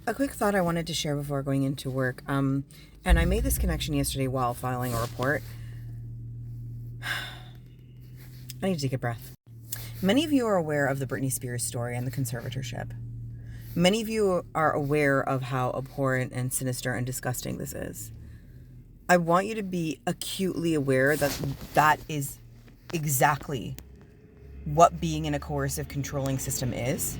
A quick thought I wanted to share before going into work. And I made this connection yesterday while filing a report. I need to take a breath. Many of you are aware of the Britney Spears story and the conservatorship. Many of you are aware of how abhorrent and sinister and disgusting this is. I want you to be acutely aware that that is exactly what being in a coercive controlling system is,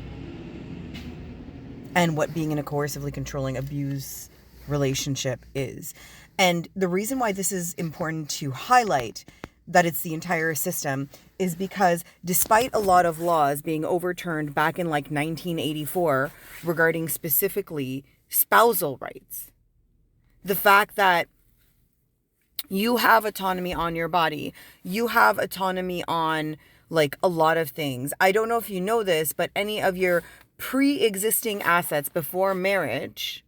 and what being in a coercively controlling abuse relationship is. And the reason why this is important to highlight that it's the entire system is because despite a lot of laws being overturned back in like 1984 regarding specifically spousal rights, the fact that you have autonomy on your body, you have autonomy on like a lot of things. I don't know if you know this, but any of your pre-existing assets before marriage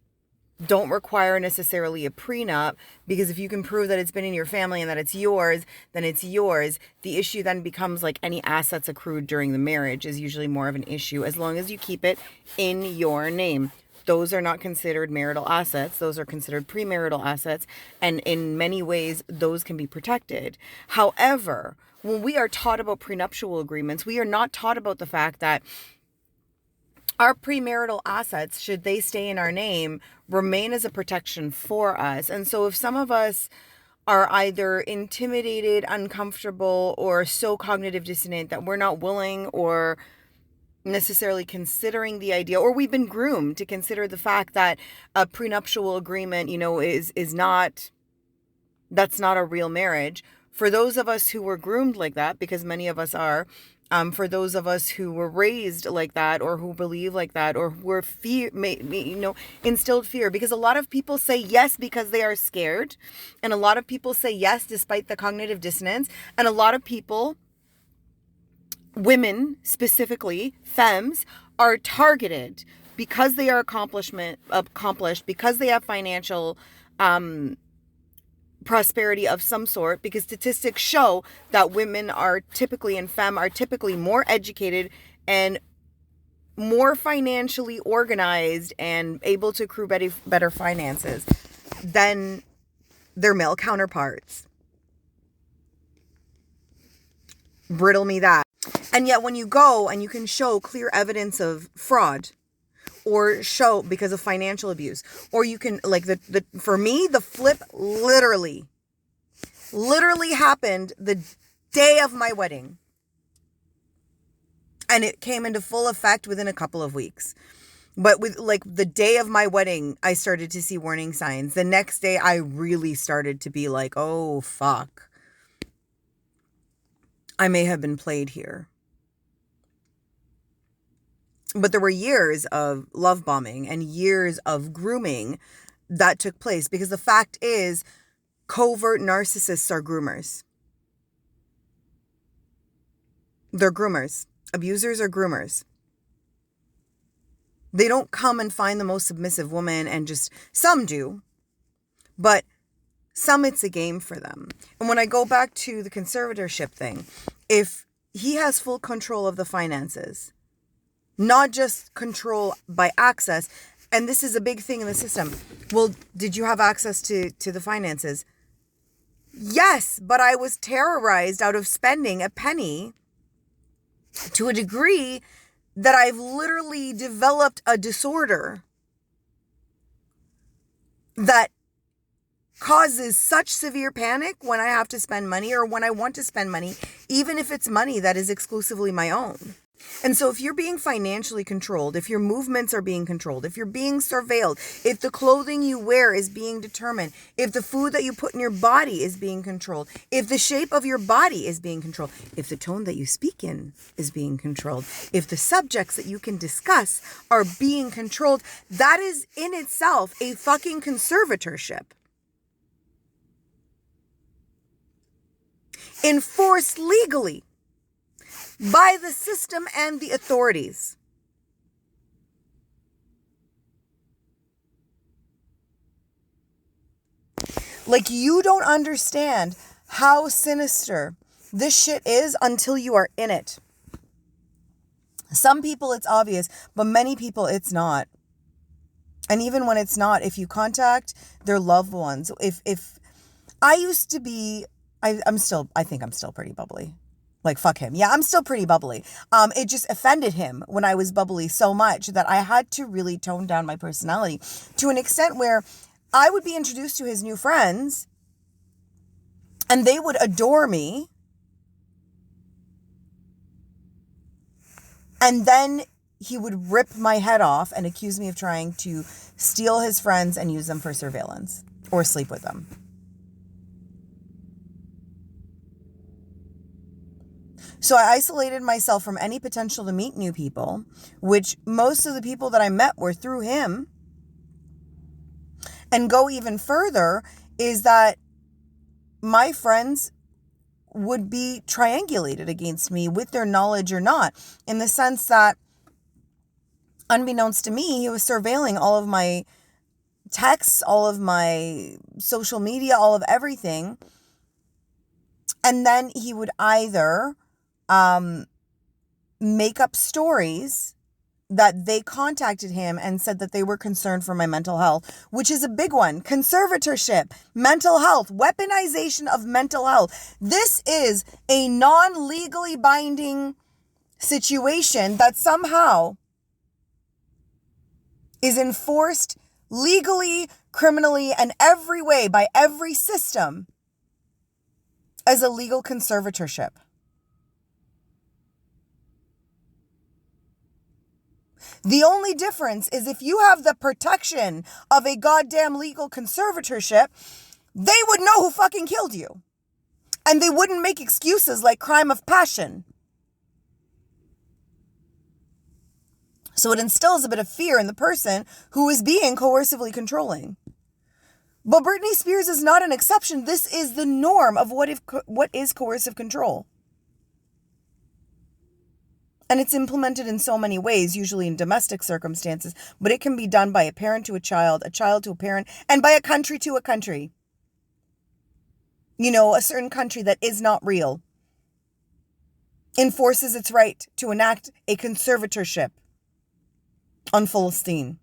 don't require necessarily a prenup, because if you can prove that it's been in your family and that it's yours, then it's yours. The issue then becomes like any assets accrued during the marriage is usually more of an issue as long as you keep it in your name. Those are not considered marital assets. Those are considered premarital assets. And in many ways, those can be protected. However, when we are taught about prenuptial agreements, we are not taught about the fact that our premarital assets, should they stay in our name, remain as a protection for us. And so if some of us are either intimidated, uncomfortable, or so cognitive dissonant that we're not willing or necessarily considering the idea, or we've been groomed to consider the fact that a prenuptial agreement, is not, that's not a real marriage. For those of us who were groomed like that, because many of us are, for those of us who were raised like that, or who believe like that, or who were instilled fear, because a lot of people say yes because they are scared, and a lot of people say yes despite the cognitive dissonance, and a lot of people, women specifically, femmes, are targeted because they are accomplished, because they have financial prosperity of some sort, because statistics show that women are typically, and femme are typically, more educated and more financially organized and able to accrue better finances than their male counterparts. Brittle me that. And yet when you go and you can show clear evidence of fraud, or show because of financial abuse, or you can, like, for me, the flip literally happened the day of my wedding. And it came into full effect within a couple of weeks. But with like the day of my wedding, I started to see warning signs. The next day, I really started to be like, oh, fuck. I may have been played here. But there were years of love bombing and years of grooming that took place, because the fact is, covert narcissists are groomers. They're groomers. Abusers are groomers. They don't come and find the most submissive woman and just, some do, but some, it's a game for them. And when I go back to the conservatorship thing, if he has full control of the finances, not just control by access, and this is a big thing in the system. Well, did you have access to the finances? Yes, but I was terrorized out of spending a penny to a degree that I've literally developed a disorder that causes such severe panic when I have to spend money, or when I want to spend money, even if it's money that is exclusively my own. And so if you're being financially controlled, if your movements are being controlled, if you're being surveilled, if the clothing you wear is being determined, if the food that you put in your body is being controlled, if the shape of your body is being controlled, if the tone that you speak in is being controlled, if the subjects that you can discuss are being controlled, that is in itself a fucking conservatorship. Enforced legally by the system and the authorities. Like, you don't understand how sinister this shit is until you are in it. Some people it's obvious, but many people it's not. And even when it's not, if you contact their loved ones, if I used to be, I think I'm still pretty bubbly. Like, fuck him. Yeah, I'm still pretty bubbly. It just offended him when I was bubbly so much that I had to really tone down my personality to an extent where I would be introduced to his new friends and they would adore me. And then he would rip my head off and accuse me of trying to steal his friends and use them for surveillance or sleep with them. So I isolated myself from any potential to meet new people, which most of the people that I met were through him. And go even further is that my friends would be triangulated against me with their knowledge or not, in the sense that unbeknownst to me, he was surveilling all of my texts, all of my social media, all of everything. And then he would either make up stories that they contacted him and said that they were concerned for my mental health, which is a big one. Conservatorship, mental health, weaponization of mental health. This is a non-legally binding situation that somehow is enforced legally, criminally, and every way by every system as a legal conservatorship. The only difference is if you have the protection of a goddamn legal conservatorship, they would know who fucking killed you. And they wouldn't make excuses like crime of passion. So it instills a bit of fear in the person who is being coercively controlling. But Britney Spears is not an exception. This is the norm of what is coercive control. And it's implemented in so many ways, usually in domestic circumstances, but it can be done by a parent to a child to a parent, and by a country to a country. You know, a certain country that is not real enforces its right to enact a conservatorship on Philistine.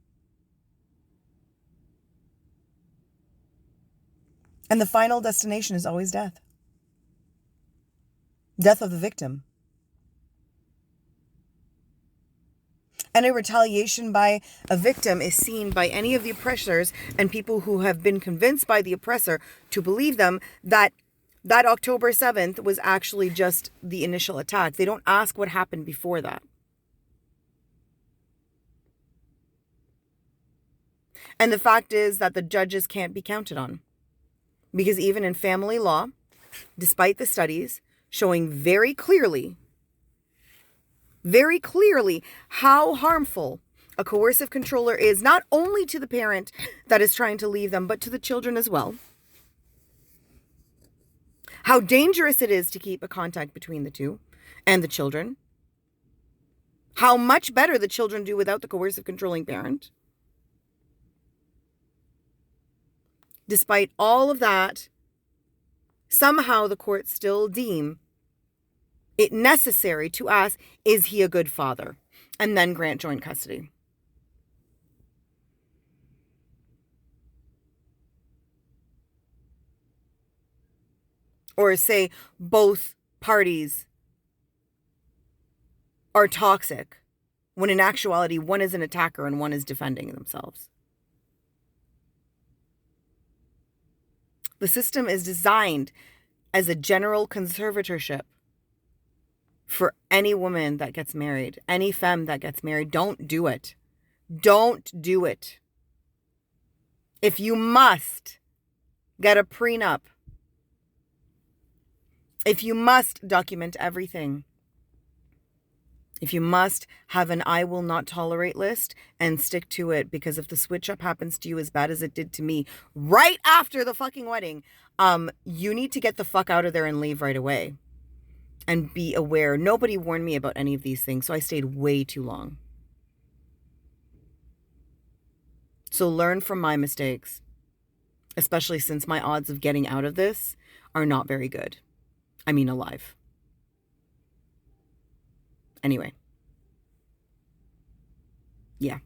And the final destination is always death. Death of the victim. And a retaliation by a victim is seen by any of the oppressors and people who have been convinced by the oppressor to believe them that October 7th was actually just the initial attack. They don't ask what happened before that. And the fact is that the judges can't be counted on. Because even in family law, despite the studies showing very clearly how harmful a coercive controller is, not only to the parent that is trying to leave them, but to the children as well. How dangerous it is to keep a contact between the two and the children. How much better the children do without the coercive controlling parent. Despite all of that, somehow the courts still deem it necessary to ask, is he a good father? And then grant joint custody. Or say both parties are toxic, when in actuality one is an attacker and one is defending themselves. The system is designed as a general conservatorship for any woman that gets married, any femme that gets married. Don't do it. Don't do it. If you must get a prenup, if you must document everything, if you must have an I will not tolerate list and stick to it, because if the switch up happens to you as bad as it did to me right after the fucking wedding, you need to get the fuck out of there and leave right away. And be aware. Nobody warned me about any of these things, so I stayed way too long. So learn from my mistakes, especially since my odds of getting out of this are not very good. I mean, alive. Anyway. Yeah.